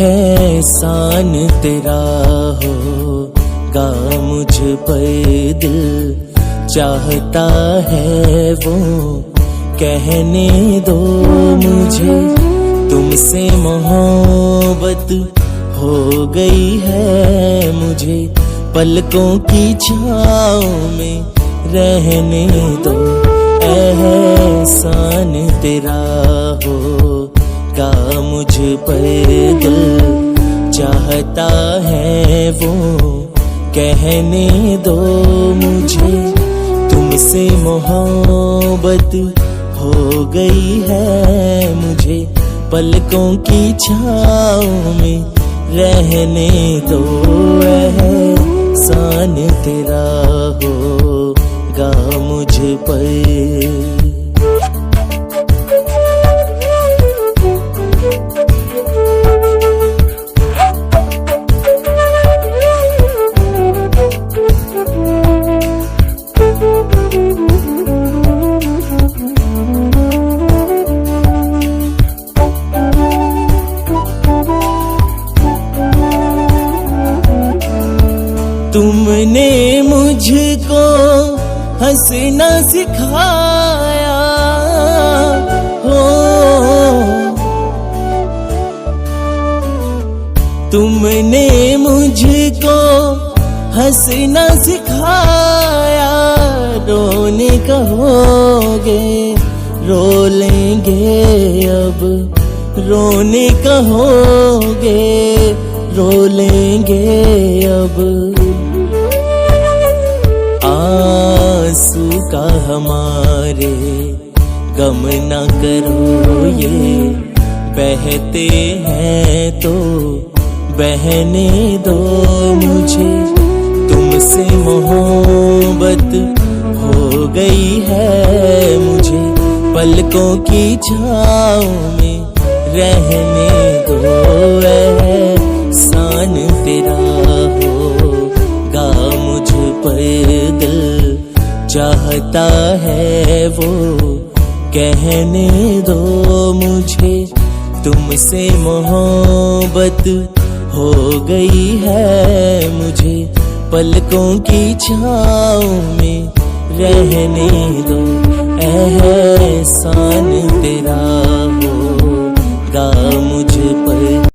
एहसान तेरा होगा मुझ पर दिल चाहता है वो कहने दो मुझे। तुमसे मोहब्बत हो गई है मुझे, पलकों की छाँव में रहने दो। एहसान तेरा होगा मुझ पर दिल चाहता है वो कहने दो मुझे। तुमसे मोहब्बत हो गई है मुझे, पलकों की छाँव में रहने दो। एहसान तेरा होगा मुझ पर। तुमने मुझको हंसना सिखाया हो, तुमने मुझको हंसना सिखाया। रोने कहोगे रो लेंगे अब, रोने कहोगे रो लेंगे अब। आंसू का हमारे गम न करो, ये बहते हैं तो बहने दो मुझे। तुमसे मोहब्बत हो गई है मुझे, पलकों की छाँव में रहने दो। एहसान तेरा होगा मुझ पर दिल चाहता है वो कहने दो मुझे। तुमसे मोहब्बत हो गई है मुझे, पलकों की छाँव में रहने दो। एहसान तेरा होगा मुझ पर।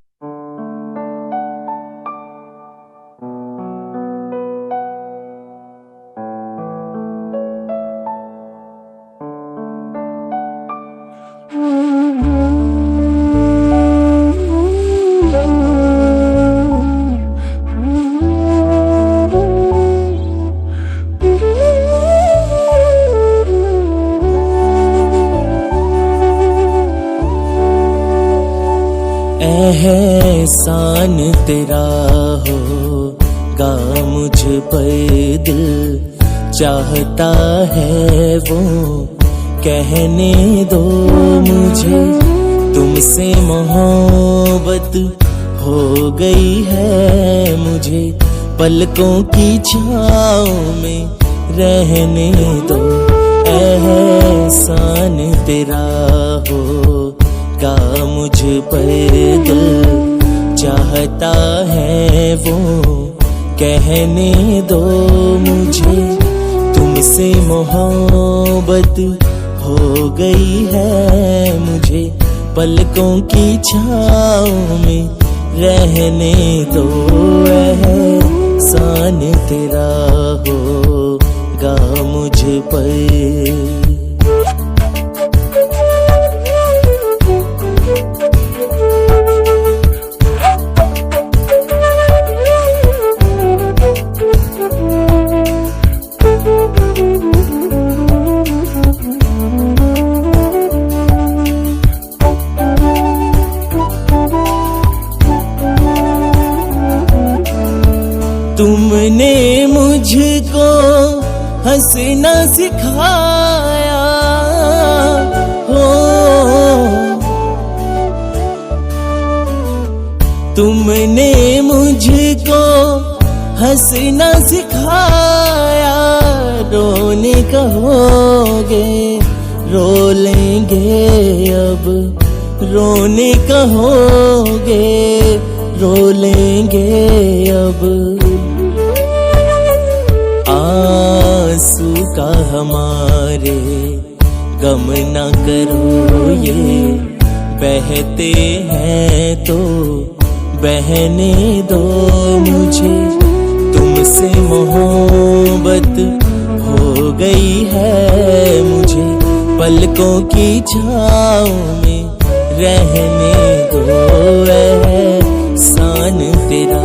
एहसान तेरा होगा मुझ पर दिल चाहता है वो कहने दो मुझे। तुमसे मोहब्बत हो गई है मुझे, पलकों की छाँव में रहने दो। एहसान तेरा होगा मुझ पर दिल चाहता है वो कहने दो मुझे। तुमसे मोहब्बत हो गई है मुझे, पलकों की छाँव में रहने दो। एहसान तेरा होगा मुझ पर। तुमने मुझको हंसना सिखाया हो, तुमने मुझको हंसना सिखाया। रोने कहोगे रो लेंगे अब, रोने कहोगे रो लेंगे अब। आंसू का हमारे गम न करो, ये बहते हैं तो बहने दो मुझे। तुमसे मोहब्बत हो गई है मुझे, पलकों की छाँव में रहने दो। एहसान तेरा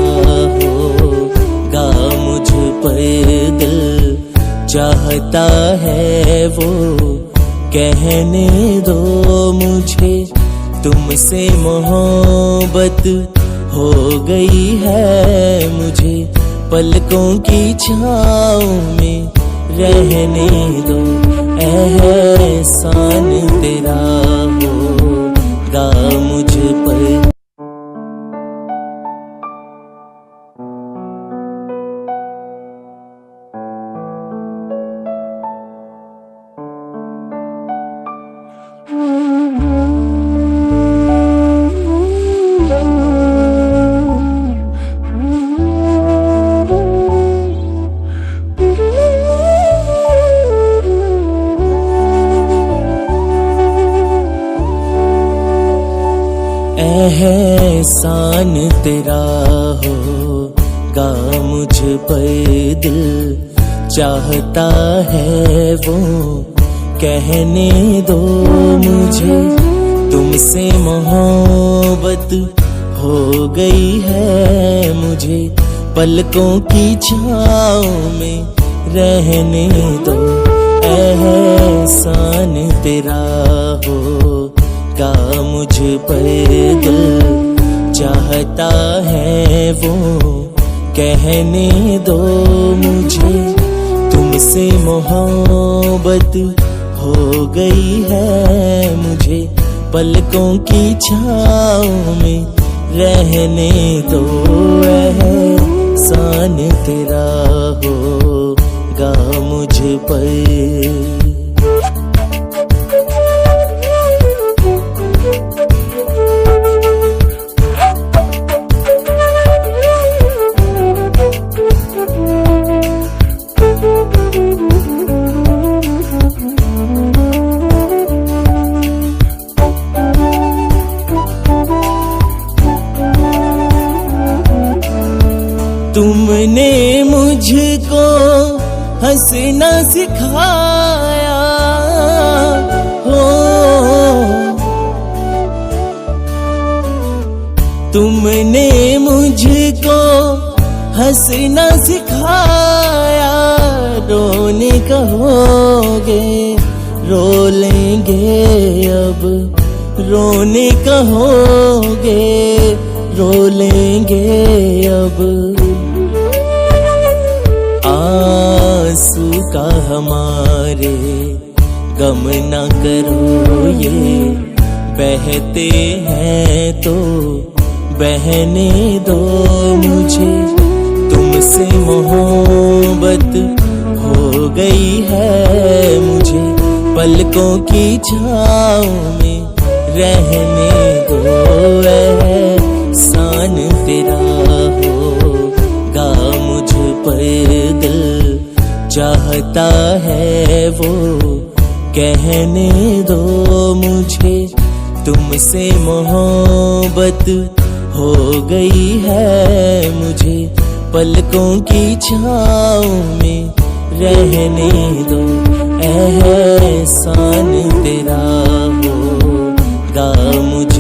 होगा मुझ पर, दिल चाहता है वो कहने दो मुझे। तुमसे मोहब्बत हो गई है मुझे, पलकों की छाँव में रहने दो। एहसान तेरा होगा मुझ पर। एहसान तेरा होगा मुझ पर, दिल चाहता है वो कहने दो मुझे। तुमसे मोहब्बत हो गई है मुझे, पलकों की छाँव में रहने दो। एहसान तेरा होगा मुझ पर, दिल चाहता है वो कहने दो मुझे। तुमसे मोहब्बत हो गई है मुझे, पलकों की छाँव में रहने दो। एहसान तेरा होगा मुझ पर। तुमने मुझको हंसना सिखाया हो, तुमने मुझको हंसना सिखाया। रोने कहोगे रो लेंगे अब, रोने कहोगे रो लेंगे अब। आंसू का हमारे गम न करो, ये बहते हैं तो बहने दो मुझे। तुमसे मोहब्बत हो गई है मुझे, पलकों की छाँव में रहने दो। एहसान तेरा होगा मुझ पर, दिल चाहता है वो कहने दो मुझे। तुमसे मोहब्बत हो गई है मुझे, पलकों की छाँव में रहने दो। एहसान तेरा होगा मुझ